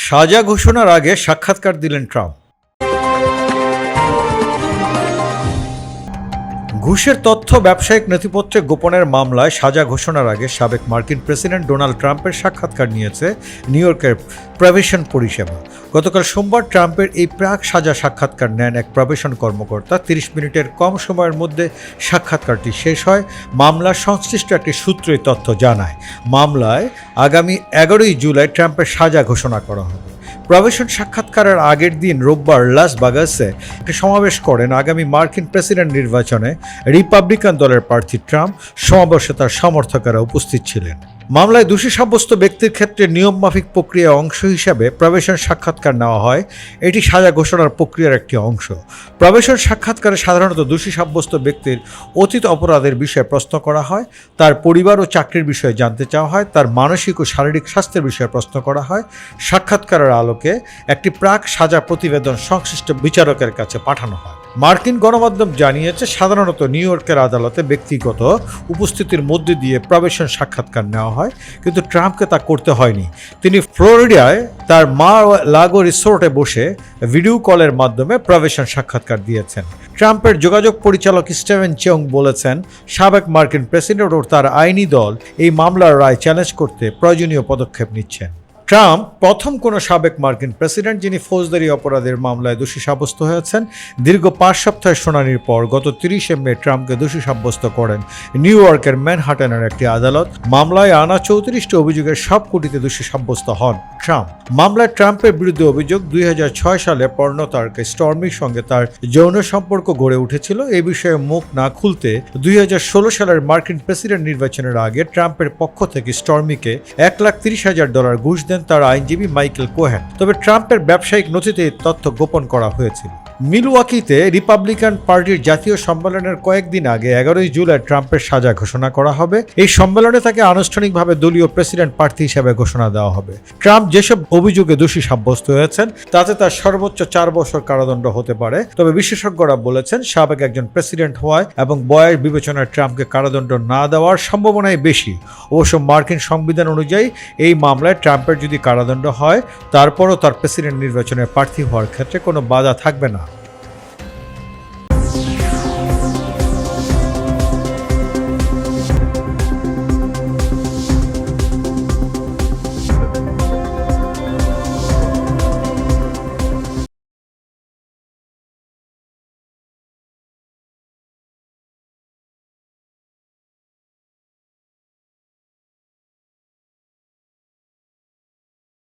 সাজা ঘোষণার আগে সাক্ষাৎকার দিলেন ট্রাম্প। ঘুষের তথ্য ব্যবসায়িক নথিপত্রে গোপনের মামলায় সাজা ঘোষণার আগে সাবেক মার্কিন প্রেসিডেন্ট ডোনাল্ড ট্রাম্পের সাক্ষাৎকার নিয়েছে নিউ ইয়র্কের প্রবেশন পরিষেবা। গতকাল সোমবার ট্রাম্পের এই প্রাক সাজা সাক্ষাৎকার নেন এক প্রবেশন কর্মকর্তা। 30 মিনিটের কম সময়ের মধ্যে সাক্ষাৎকারটি শেষ হয়। মামলার সংশ্লিষ্ট একটি সূত্র এই তথ্য জানায়। মামলায় আগামী 11 জুলাই ট্রাম্পের সাজা ঘোষণা করা হবে। প্রবেশন সাক্ষাৎকারের আগের দিন রোববার লাস ভেগাসে একটি সমাবেশ করেন আগামী মার্কিন প্রেসিডেন্ট নির্বাচনে রিপাবলিকান দলের প্রার্থী ট্রাম্প। সমাবেশে তার সমর্থকেরা উপস্থিত ছিলেন। মামলায় দোষী সাব্যস্ত ব্যক্তির ক্ষেত্রে নিয়মমাফিক প্রক্রিয়ার অংশ হিসাবে প্রবেশন সাক্ষাৎকার নেওয়া হয়। এটি সাজা ঘোষণার প্রক্রিয়ার একটি অংশ। প্রবেশন সাক্ষাৎকারে সাধারণত দোষী সাব্যস্ত ব্যক্তির অতীত অপরাধের বিষয়ে প্রশ্ন করা হয়, তার পরিবার ও চাকরির বিষয়ে জানতে চাওয়া হয়, তার মানসিক ও শারীরিক স্বাস্থ্যের বিষয়ে প্রশ্ন করা হয়। সাক্ষাৎকারের আলোকে একটি প্রাক সাজা প্রতিবেদন সংশ্লিষ্ট বিচারকের কাছে পাঠানো হয়। মার্কিন গণমাধ্যম জানিয়েছে, সাধারণত নিউ ইয়র্কের আদালতে ব্যক্তিগত উপস্থিতির মধ্য দিয়ে প্রবেশন সাক্ষাৎকার নেওয়া হয়, কিন্তু ট্রাম্পকে তা করতে হয়নি। তিনি ফ্লোরিডায় তার মার-আ-লাগো রিসোর্টে বসে ভিডিও কলের মাধ্যমে প্রবেশন সাক্ষাৎকার দিয়েছেন। ট্রাম্পের যোগাযোগ পরিচালক স্টিভেন চেং বলেছেন, সাবেক মার্কিন প্রেসিডেন্ট ও তার আইনি দল এই মামলার রায় চ্যালেঞ্জ করতে প্রয়োজনীয় পদক্ষেপ নিচ্ছেন। ট্রাম্প প্রথম কোনো সাবেক মার্কিন প্রেসিডেন্ট যিনি ফৌজদারি অপরাধের মামলায় দোষী সাব্যস্ত হয়েছেন। দীর্ঘ 5 সপ্তাহের শুনানির পর গত 30 মে ট্রাম্পকে দোষী সাব্যস্ত করেন নিউ ইয়র্কের ম্যানহাটনের একটি আদালত। মামলায় আনা 34টি অভিযোগের সবকটিতে দোষী সাব্যস্ত হন ট্রাম্প। মামলায় ট্রাম্পের বিরুদ্ধে অভিযোগ, 2006 সালে পর্নোতারকা স্টর্মির সঙ্গে তার যৌন সম্পর্ক গড়ে উঠেছিল। এই বিষয়ে মুখ না খুলতে 2016 সালের মার্কিন প্রেসিডেন্ট নির্বাচনের আগে ট্রাম্পের পক্ষ থেকে স্টর্মিকে $130,000 ঘুষ দেন তার আইনজীবী মাইকেল কোহেন। তবে ট্রাম্পের ব্যবসায়িক নথিতে এই তথ্য গোপন করা হয়েছিল। মিলওয়াকিতে রিপাবলিকান পার্টির জাতীয় সম্মেলনের কয়েকদিন আগে 11 জুলাই ট্রাম্পের সাজা ঘোষণা করা হবে। এই সম্মেলনে তাকে আনুষ্ঠানিকভাবে দলীয় প্রেসিডেন্ট প্রার্থী হিসেবে ঘোষণা দেওয়া হবে। ট্রাম্প যেসব অভিযোগে দোষী সাব্যস্ত হয়েছেন তাতে তার সর্বোচ্চ 4 বছর কারাদণ্ড হতে পারে। তবে বিশেষজ্ঞরা বলেছেন, সাবেক একজন প্রেসিডেন্ট হওয়ায় এবং বয়স বিবেচনায় ট্রাম্পকে কারাদণ্ড না দেওয়ার সম্ভাবনাই বেশি। অবশ্য মার্কিন সংবিধান অনুযায়ী এই মামলায় ট্রাম্পের যদি কারাদণ্ড হয়, তারপরও তার প্রেসিডেন্ট নির্বাচনে প্রার্থী হওয়ার ক্ষেত্রে কোনো বাধা থাকবে না।